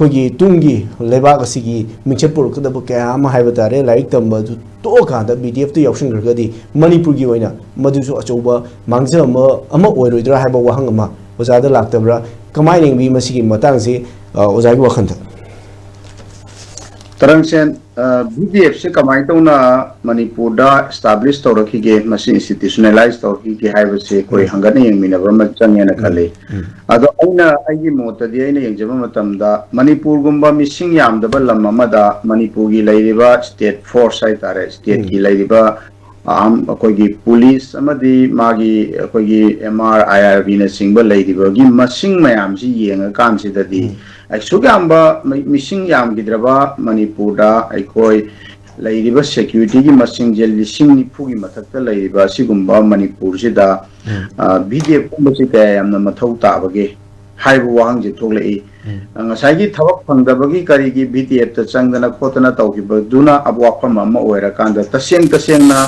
ꯑꯩꯈꯣꯏꯒꯤ ꯇꯨꯡꯒꯤ ꯂꯩꯕꯥꯛ ꯑꯁꯤꯒꯤ ꯃꯤꯡꯆꯠ ꯄꯨꯔꯛꯀꯗꯕ ꯀꯌꯥ ꯑꯃ ꯍꯥꯏꯕ ꯇꯥꯔꯦ ꯂꯥꯏꯔꯤꯛ ꯇꯝꯕ ꯑꯗꯨ ꯇꯣꯛꯑꯀꯥꯟꯗ VDF ꯇ ꯌꯥꯎꯁꯟꯈ꯭ꯔꯒꯗꯤ ꯃꯅꯤꯄꯨꯔꯒꯤ ꯑꯣꯏꯅ ꯃꯗꯨꯁꯨ ꯑꯆꯧꯕ ꯃꯥꯡꯖꯕ ꯑꯃ ꯑꯣꯏꯔꯣꯏꯗ꯭ꯔꯥ ꯍꯥꯏꯕ ꯋꯥꯍꯪ ꯑꯃ ꯑꯣꯖꯥꯗ ꯂꯥꯛꯇꯕ꯭ꯔꯥ ꯀꯃꯥꯏꯅ ꯌꯦꯡꯕꯤ ꯃꯁꯤꯒꯤ ꯃꯇꯥꯡꯁꯤ ꯑꯣꯖꯥꯒꯤ ꯋꯥꯈꯜꯗ ꯇꯔꯪꯁꯦꯟ VDF से कमाई तौना मणिपुर दा एस्टैब्लिश तौरखिगे मसी इंस्टीट्यूशनलाइज तौरखिगे हाइबसे कोई हंगने यंगमिनबा मचंगेना खले अदो अइगी मोतदी अइना यंगजबा मतमदा मणिपुर गुंबा मिसिंग यामदबा लम अमदा मणिपुर गी लैरिबा स्टेट फोर्स हाइ तारे स्टेट की लैरिबा अखोगी पुलिस अमदी मागी अखोगी MR IRB ना सिंगबा लैरिबा गी मसिंग मयामसी येंगा कांसिददी सुगांबा मिसिंग यामगिद्रबा मणिपुर दा अखोई लैरिबा सिक्योरिटी की मसिंग जे लिसिंग निफुगी मथक्ता लैरिबा सिगुंबा मणिपुर सिदा VDF कुंबसी कया यामना मथौ ताबगे हाइबु वाहंग जे थोगलई ngसाइगी थबक फंगदबगी करिगी VDF ता चंगदना खोतना तौगिबदुना अबवाफम अमा ओइराकांदा तसेंगना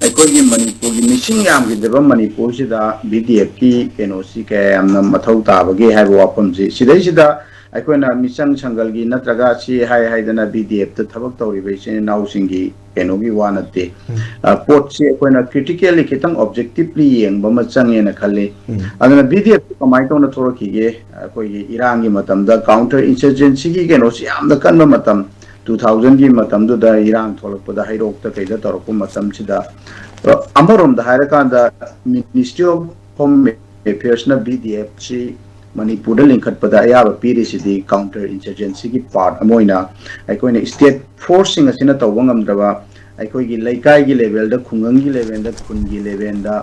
अखोगी मणिपुर की मिसिंग यामगिद्रबा मणिपुर सिदा VDF की केनोसी कया यामना मथौ ताबगे हाइबु वाफम जे सिदैसिदा अखोना मिचंग संगलगी नत्रगा सी हाइ हाइदना VDF ता थबक तौरिबैसे नाउसिंगी केनोगी वानते पोट से अखोना क्रिटिकली खितंग ऑब्जेक्टिवली येंगबा मचंगेना खल्ले अदना VDF कमाई तौना थोरखिगे अखोगी इरांगी मतमदा काउंटर इंसर्जेंसी की केनोसी यामना कन्बा मतम 2000 की मतमदुदा इरांग थोलकपदा हाइरोक्ता कैदा तौरकु मतम सिदा अमरोमदा हाइरकांदा मिनिस्ट्री ऑफ होम अफेयर्स ना VDF सी मणिपुर लिंखटपदा अयाब पीरिसिदी काउंटर इंसर्जेंसी की पार्ट अमोइना अखोइना स्टेट फोर्सिंग असिना तौबा ngamdraba अखोइगी लैकाई की लेवल दा खुंगंगी लेवल दा खुनगी लेवल दा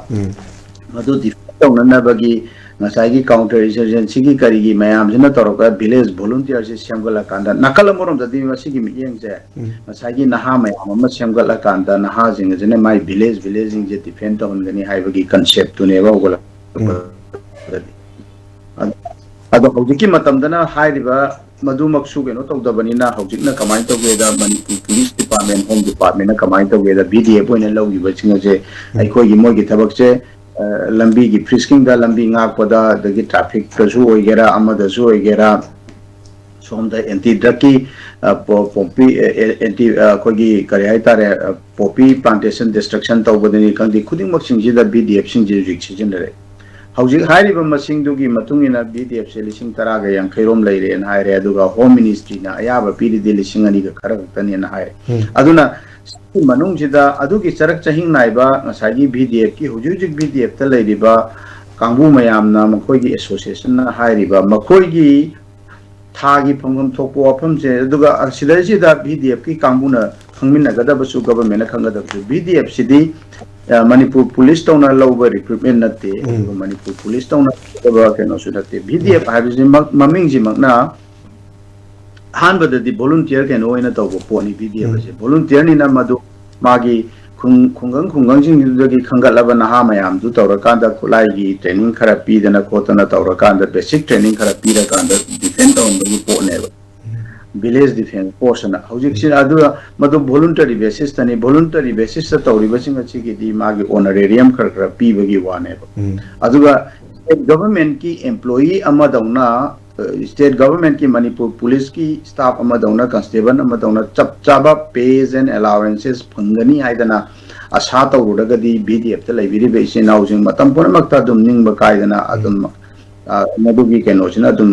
मदु डिफेंड तौननाबगी ngसाइगी काउंटर इंसर्जेंसी की करिगी मयामजना तौरका विलेज वॉलंटियर से सेमगला कांदा नकल मोरम ददी मसिगी मियंगजे ngसाइगी नहा मयाम अमा सेमगला कांदा नहा जिंगजने माय विलेज जिंग जे डिफेंड तौनगनी हाइबगी कांसेप्ट तुनेबा उगला अदो हौजिकी मतमदना हाइरिबा मधुमक्सु केनो तौदबनिना हौजिकना कमाई तौगेदा Manipur police department home department कमाई तौगेदा VDF ओइना लौगिबा चिंगजे अखोइगी मोइगी थबकसे लंबी की फ्रिस्किंग दा लंबी ngakpada दगी ट्रैफिक तसु ओइगेरा अमदसु ओइगेरा सोमदा एंटी ड्रग की पोपी एंटी अखोइगी करि हाइतारे पोपी प्लांटेशन डिस्ट्रक्शन तौबदनी कंदी खुदिंग मक्सिंगजिदा VDF सिंगजे जुजिक सिजनरे हौजिक हाइरिबा मसिंगदुगी मतुंगिना VDF से लिसिंग तरागा यांखैरोम लैरेन हाइरे अदुगा होम मिनिस्ट्री ना अयाबा पीरिदि लिसिंग अनिगा खरगतनेन हाइरे अदुना मनुंगजिदा अदुगी चरक चहिंग नाइबा ngसाइगी VDF की हुजुजिक VDF ता लैरिबा कांगबु मयामना मखोइगी एसोसिएशन ना हाइरिबा मखोइगी थागी फंगम थोपो वाफम से अदुगा सिदाइसिदा VDF की कांगबुना खंगमिनगदबसु गवर्नमेंट खंगदबसु VDF सिदी मणिपुर पुलिस तौना लौबा रिक्रूटमेंट नते मणिपुर पुलिस तौना लौबा केनोसु नते VDF हाइबसि ममिंगजि मगना हानबददि वॉलंटियर केनो ओइना तौबो पोनी VDF से वॉलंटियर निना मदु मागी खुंगंग जिंगदगी खंगलबा नहा मयाम दु तौरकांदा खुलाइगी ट्रेनिंग खरा पीदना खोतना तौरकांदा बेसिक ट्रेनिंग खरा पीरकांदा डिफेंड तौनबगी पोनेबा विलेज डिफेंस फोर्स ना हौजिकसिन अदु मदु वॉलंटरी बेसिस तनी वॉलंटरी बेसिस ता तौरिबसिंग अचिगिदी मागी ऑनरेरियम खरखरा पीबगी वानेबा अदुगा स्टेट गवर्नमेंट की एम्प्लॉई अमदौना स्टेट गवर्नमेंट की मणिपुर पुलिस की स्टाफ अमदौना कांस्टेबल अमदौना चप चाबा पेज एंड अलाउंसेस फंगनी हाइदना आशा तौरुडगदी VDF ता लैबिरिबे इसे नाउजिंग मतम पुनमक्ता दुम निंगबा कायदना अदुम मदुगी केनोसिना अदुम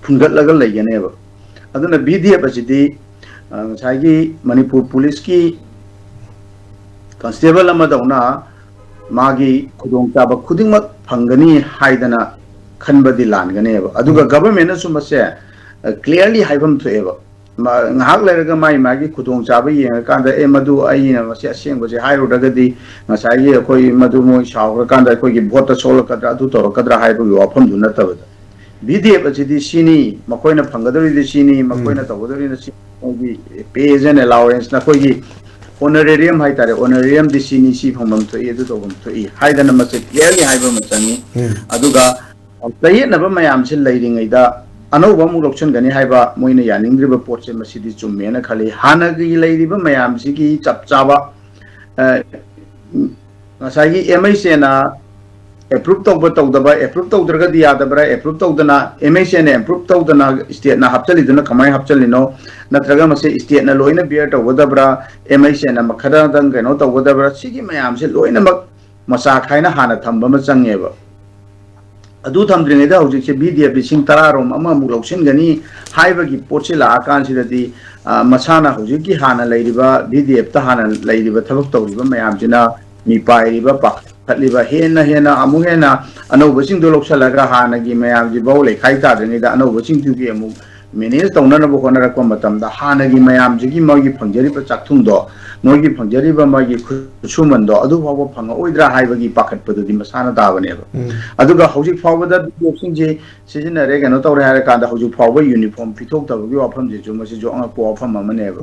फुंगतलगा लैगनेबा अदुना VDF असिदी ngसाइगी मणिपुर पुलिस की कांस्टेबल अमदौना मागी खुदोंचाबा खुदिंगमक फंगनी हाइदना खनबदी लानगनेबा अदुगा गवर्नमेंट सुमसे क्लियरली हाइबम थोएबा ngahak lerga mai magi khudong chaba yenga kanda e madu aina mase asengba je hairudagadi ngasai akoi madu moi shawra kanda akoi gi vote sol kadra adu tor kadra haibu wafam du natabada VDF achidi sini makoina phangadori de sini makoina tawdori na sini pays and allowance na koi gi honorarium haitare honorarium de sini si phangam thoi edu tobam thoi haidana mase clearly haiba machani aduga laye naba mayam se lairingaida अनौबा मुलौचन गनी हाइबा मोइना यानिंग्रिबा पोटसे मसिदि चुम्मेना खली हानागी लैरिबा मयामसिगी चपचाबा ngसाइगी MIC ना approve tauba approve taudraga di yadabra approve taudana MHN approve taudana state na hapchali duna kamai hapchali no natraga mase state na loina bear taugadabra MHN na makhada dang kano taugadabra sigi mayam se loina mak masa khaina hana thamba ma changeba adu thamdringe da hojik se VDF bising tararom ama mu loksin gani haiba gi potse la akan sidadi masana hojik ki hana leiriba VDF ta hana leiriba thabak tawriba mayam jina mi pairiba pak liba hena amu hena ano basing do loksalaga hana gi mayam ji bawle khaita deni da ano basing tu gi amu manage tawna na bo khona rakwa matam da hana gi mayam ji gi magi phangjari pa chakthung do mogi phangjari ba magi khusuman do adu bawa phanga oidra haiba gi pakhat padu di masana da bane ba adu ga hojik fawa da option ji sijina re gano tawre hara ka da hojik fawa uniform pithok da gi wafam ji ju masi jo anga po afam amane ba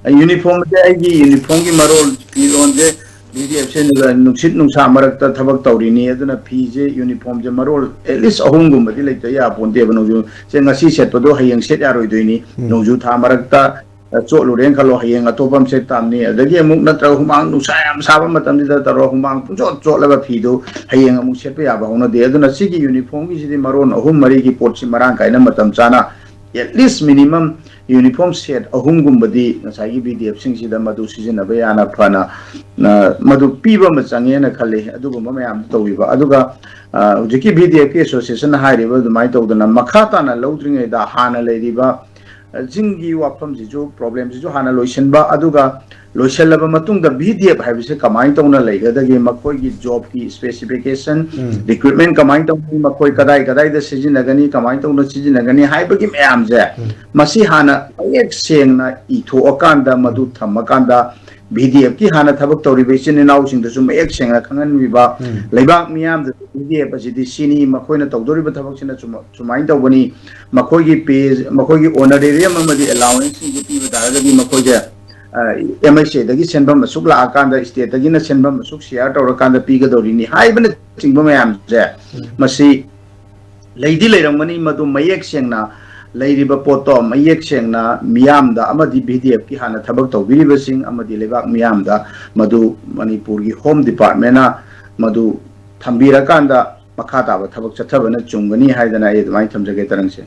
uniform de ai gi uniform gi marol pilon je VDF se nuksit nungsa marakta thabak tawrini aduna phi je uniform je marol at least ahum gum badi leita ya ponte ba noju se ngasi set pado hayeng set ya roi doini noju tha marakta cholu ren khalo hayeng atopam set tamni adagi amuk natra humang nungsa yam saba matam da taro humang punjot cholaga phi do hayeng amuk set ya ba hono de aduna sigi uniform gi sidi maron ahum mari gi potsi marang kaina matam chana at least minimum uniform set ahum gumbadi nasagi VDF sing sida madu season abayana phana madu piba machange na khale adugo mayam towiba aduga hujiki VDF ke association hairiba dumai tawdana makhata na lodringe da hana leiriba jingi wapam jijo problem jijo hana loisenba aduga loiselaba matungda VDF haibise kamai tawna leigadagi makoi gi job ki specification recruitment kamai tawni makoi kadai da sijinagani kamai tawna sijinagani haibagi mayam je masi hana ek sengna itho akanda madu thamakanda VDF ki hana thabak tawri besin naw sing da sum ek sengna khangan wiba leibak miyam da VDF asidi sini makoi na tawdori ba thabak sina chumai tawbani makoi gi page makoi gi honorarium amadi allowance gi pi da gi makoi je MHA dagi senbam masuk la akanda state dagi na senbam masuk share tawra kanda piga dorini haibana chingba mayam je masi leidi leirangmani madu mayek sengna leiriba poto mayek sengna miyamda amadi VDF ki hana thabak tawbiriba sing amadi lebak miyamda madu Manipur gi home department na madu thambira kanda makha taba thabak chathabana chungani haidana ai admai thamjage tarangse